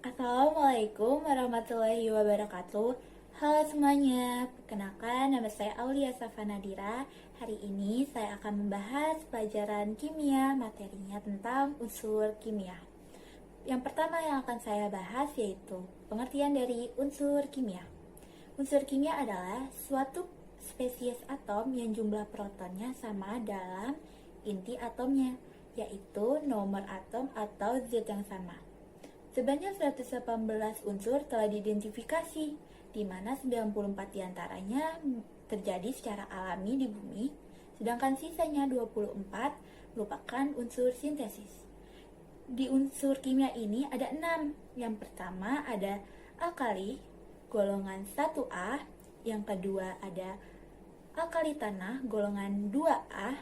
Assalamualaikum warahmatullahi wabarakatuh. Halo semuanya, perkenalkan nama saya Aulia Safanadira. Hari ini saya akan membahas pelajaran kimia, materinya tentang unsur kimia. Yang pertama yang akan saya bahas yaitu pengertian dari unsur kimia. Unsur kimia adalah suatu spesies atom yang jumlah protonnya sama dalam inti atomnya, yaitu nomor atom atau zat yang sama. Sebanyak 118 unsur telah diidentifikasi, di mana 94 diantaranya terjadi secara alami di bumi, sedangkan sisanya 24 merupakan unsur sintesis. Di unsur kimia ini ada 6. Yang pertama ada alkali, golongan 1A. Yang kedua ada alkali tanah, golongan 2A.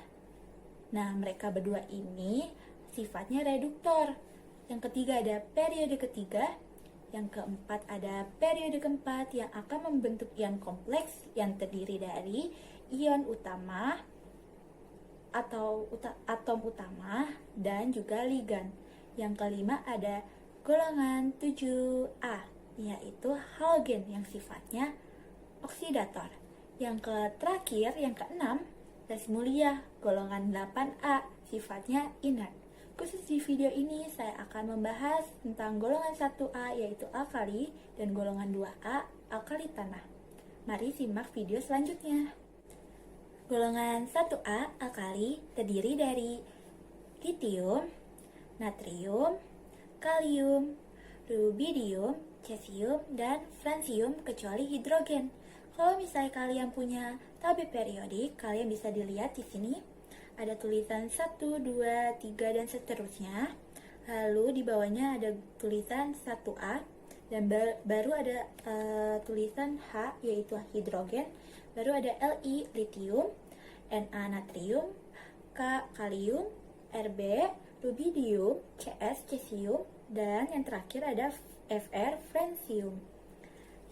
Nah, mereka berdua ini sifatnya reduktor. Yang ketiga ada periode ketiga. Yang keempat ada periode keempat yang akan membentuk ion kompleks yang terdiri dari ion utama atau atom utama dan juga ligan. Yang kelima ada golongan 7A, yaitu halogen yang sifatnya oksidator. Yang terakhir, yang keenam, gas mulia, golongan 8A, sifatnya inert. Khusus di video ini saya akan membahas tentang golongan 1A yaitu alkali dan golongan 2A alkali tanah. Mari simak video selanjutnya. Golongan 1A alkali terdiri dari litium, natrium, kalium, rubidium, cesium, dan francium kecuali hidrogen. Kalau misalnya kalian punya tabel periodik, kalian bisa dilihat di sini. Ada tulisan 1, 2, 3, dan seterusnya. Lalu di bawahnya ada tulisan 1A dan baru ada tulisan H yaitu hidrogen. Baru ada Li litium, Na natrium, K kalium, Rb rubidium, Cs cesium, dan yang terakhir ada Fr francium.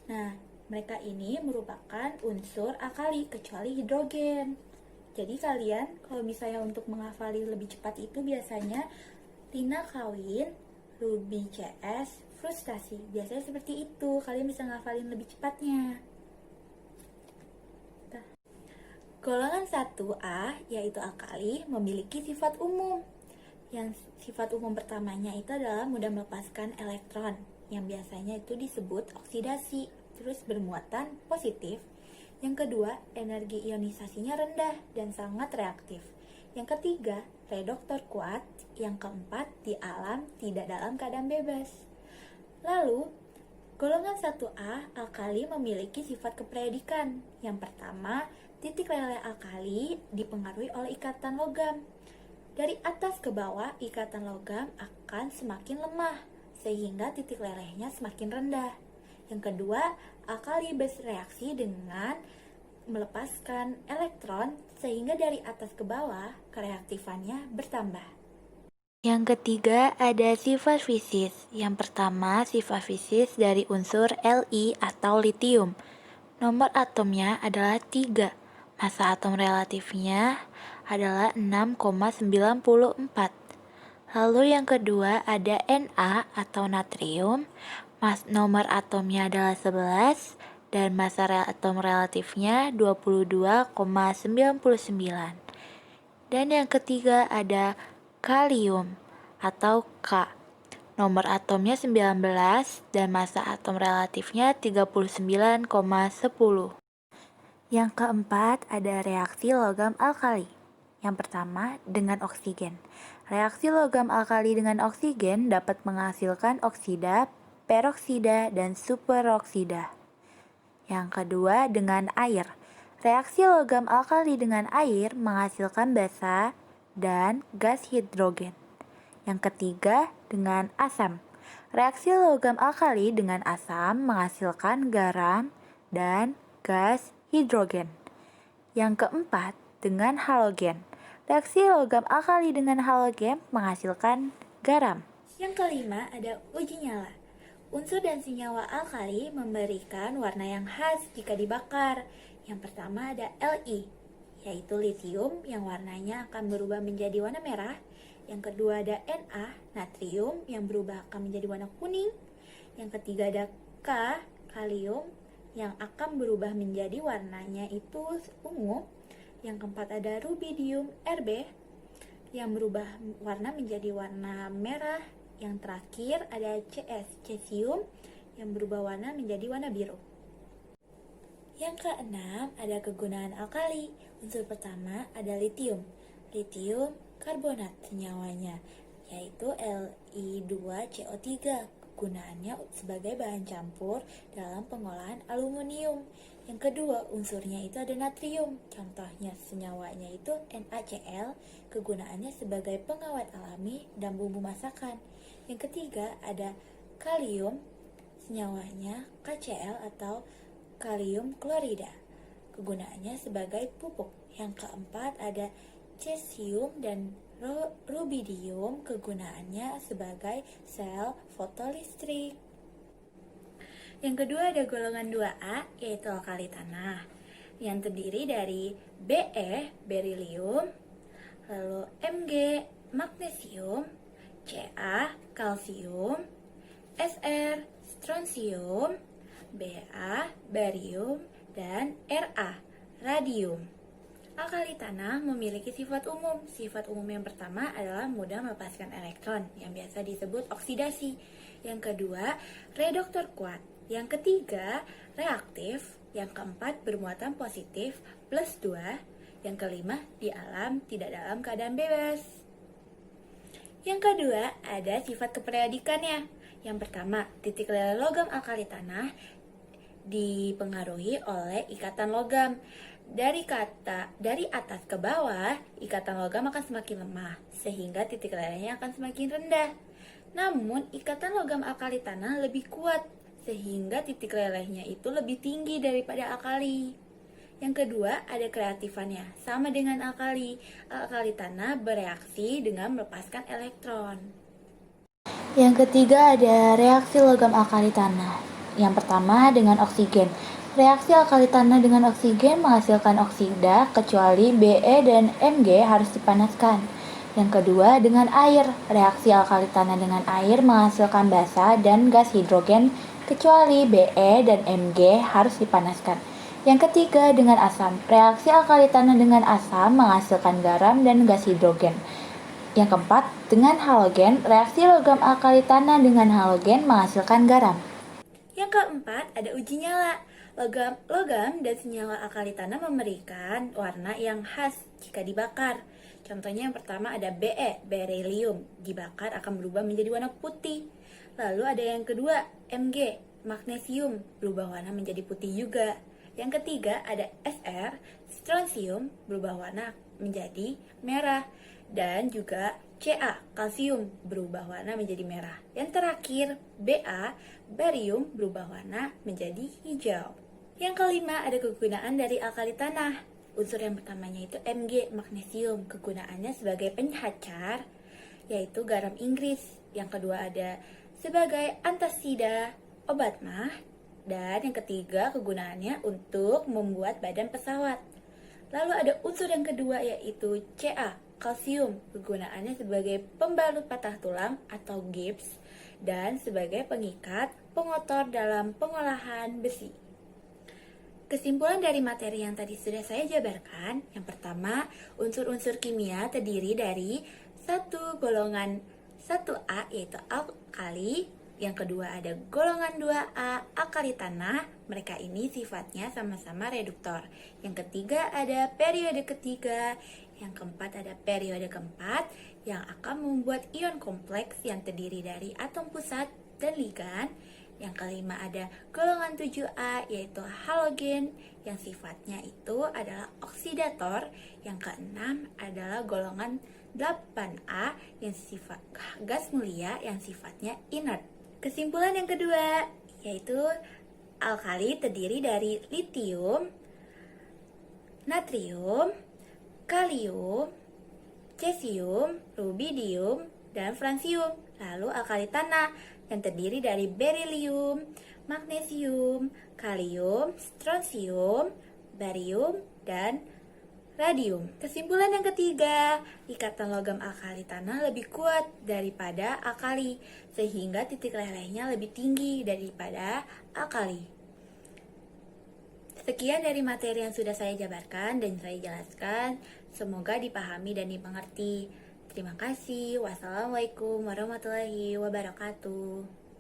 Nah, mereka ini merupakan unsur alkali kecuali hidrogen. Jadi kalian kalau misalnya untuk menghafali lebih cepat itu biasanya Rina kawin, Ruby CS, frustasi. Biasanya seperti itu, kalian bisa ngafalin lebih cepatnya. Golongan 1A yaitu alkali memiliki sifat umum. Yang sifat umum pertamanya itu adalah mudah melepaskan elektron, yang biasanya itu disebut oksidasi, terus bermuatan positif. Yang kedua, energi ionisasinya rendah dan sangat reaktif. Yang ketiga, reduktor kuat. Yang keempat, di alam tidak dalam keadaan bebas. Lalu, golongan 1A alkali memiliki sifat keperiodikan. Yang pertama, titik leleh alkali dipengaruhi oleh ikatan logam. Dari atas ke bawah, ikatan logam akan semakin lemah, sehingga titik lelehnya semakin rendah. Yang kedua, alkali bereaksi dengan melepaskan elektron, sehingga dari atas ke bawah, kereaktifannya bertambah. Yang ketiga, ada sifat fisis. Yang pertama, sifat fisis dari unsur Li atau litium. Nomor atomnya adalah 3. Massa atom relatifnya adalah 6,94. Lalu yang kedua ada Na atau natrium. Nomor atomnya adalah 11 dan massa atom relatifnya 22,99. Dan yang ketiga ada kalium atau K. Nomor atomnya 19 dan massa atom relatifnya 39,10. Yang keempat ada reaksi logam alkali. Yang pertama dengan oksigen. Reaksi logam alkali dengan oksigen dapat menghasilkan oksida, peroksida, dan superoksida. Yang kedua dengan air. Reaksi logam alkali dengan air menghasilkan basa dan gas hidrogen. Yang ketiga dengan asam. Reaksi logam alkali dengan asam menghasilkan garam dan gas hidrogen. Yang keempat dengan halogen. Reaksi logam alkali dengan halogen menghasilkan garam. Yang kelima ada uji nyala. Unsur dan senyawa alkali memberikan warna yang khas jika dibakar. Yang pertama ada Li, yaitu litium yang warnanya akan berubah menjadi warna merah. Yang kedua ada Na, natrium, yang berubah akan menjadi warna kuning. Yang ketiga ada K, kalium, yang akan berubah menjadi warnanya itu ungu. Yang keempat ada rubidium Rb, yang berubah warna menjadi warna merah. Yang terakhir ada Cs, cesium, yang berubah warna menjadi warna biru. Yang keenam ada kegunaan alkali. Unsur pertama ada litium. Litium karbonat senyawanya, yaitu Li2CO3. Kegunaannya sebagai bahan campur dalam pengolahan aluminium. Yang kedua, unsurnya itu ada natrium. Contohnya senyawanya itu NaCl. Kegunaannya sebagai pengawet alami dan bumbu masakan. Yang ketiga ada kalium. Senyawanya KCl atau kalium klorida. Kegunaannya sebagai pupuk. Yang keempat ada cesium dan rubidium. Kegunaannya sebagai sel fotolistrik. Yang kedua ada golongan 2A, yaitu alkali tanah, yang terdiri dari Be, berilium, lalu Mg, magnesium, Ca, kalsium, Sr, strontium, Ba, barium, dan Ra, radium. Alkali tanah memiliki sifat umum. Sifat umum yang pertama adalah mudah melepaskan elektron, yang biasa disebut oksidasi. Yang kedua, reduktor kuat. Yang ketiga, reaktif. Yang keempat, bermuatan positif plus 2. Yang kelima, di alam tidak dalam keadaan bebas. Yang kedua, ada sifat keperiodikannya. Yang pertama, titik leleh logam alkali tanah dipengaruhi oleh ikatan logam. Dari atas ke bawah, ikatan logam akan semakin lemah, sehingga titik lelehnya akan semakin rendah. Namun, ikatan logam alkali tanah lebih kuat, sehingga titik lelehnya itu lebih tinggi daripada alkali. Yang kedua, ada kreatifannya. Sama dengan alkali. Alkali tanah bereaksi dengan melepaskan elektron. Yang ketiga, ada reaksi logam alkali tanah. Yang pertama, dengan oksigen. Reaksi alkali tanah dengan oksigen menghasilkan oksida, kecuali Be dan Mg harus dipanaskan. Yang kedua, dengan air. Reaksi alkali tanah dengan air menghasilkan basa dan gas hidrogen, kecuali Be dan Mg harus dipanaskan. Yang ketiga, dengan asam. Reaksi alkali tanah dengan asam menghasilkan garam dan gas hidrogen. Yang keempat, dengan halogen. Reaksi logam alkali tanah dengan halogen menghasilkan garam. Yang keempat, ada uji nyala. Logam dan senyawa alkali tanah memberikan warna yang khas jika dibakar. Contohnya yang pertama ada Be, berilium. Dibakar akan berubah menjadi warna putih. Lalu ada yang kedua, Mg, magnesium. Berubah warna menjadi putih juga. Yang ketiga ada Sr, strontium. Berubah warna menjadi merah. Dan juga Ca, kalsium. Berubah warna menjadi merah. Yang terakhir, Ba, barium. Berubah warna menjadi hijau. Yang kelima, ada kegunaan dari alkali tanah. Unsur yang pertamanya itu Mg, magnesium. Kegunaannya sebagai pencacar, yaitu garam Inggris. Yang kedua ada sebagai antasida, obat mah. Dan yang ketiga, kegunaannya untuk membuat badan pesawat. Lalu ada unsur yang kedua, yaitu Ca, kalsium. Kegunaannya sebagai pembalut patah tulang atau gips, dan sebagai pengikat pengotor dalam pengolahan besi. Kesimpulan dari materi yang tadi sudah saya jabarkan, yang pertama, unsur-unsur kimia terdiri dari golongan 1A yaitu alkali, yang kedua ada golongan 2A alkali tanah, mereka ini sifatnya sama-sama reduktor. Yang ketiga ada periode ketiga, yang keempat ada periode keempat yang akan membuat ion kompleks yang terdiri dari atom pusat dan ligan. Yang kelima ada golongan 7A yaitu halogen yang sifatnya itu adalah oksidator. Yang keenam adalah golongan 8A yang sifat gas mulia yang sifatnya inert. Kesimpulan yang kedua yaitu alkali terdiri dari litium, natrium, kalium, cesium, rubidium, dan francium. Lalu alkali tanah yang terdiri dari berilium, magnesium, kalium, strontium, barium, dan Radium. Kesimpulan yang ketiga, ikatan logam alkali tanah lebih kuat daripada alkali, sehingga titik lelehnya lebih tinggi daripada alkali. Sekian dari materi yang sudah saya jabarkan dan saya jelaskan. Semoga dipahami dan dimengerti. Terima kasih. Wassalamualaikum warahmatullahi wabarakatuh.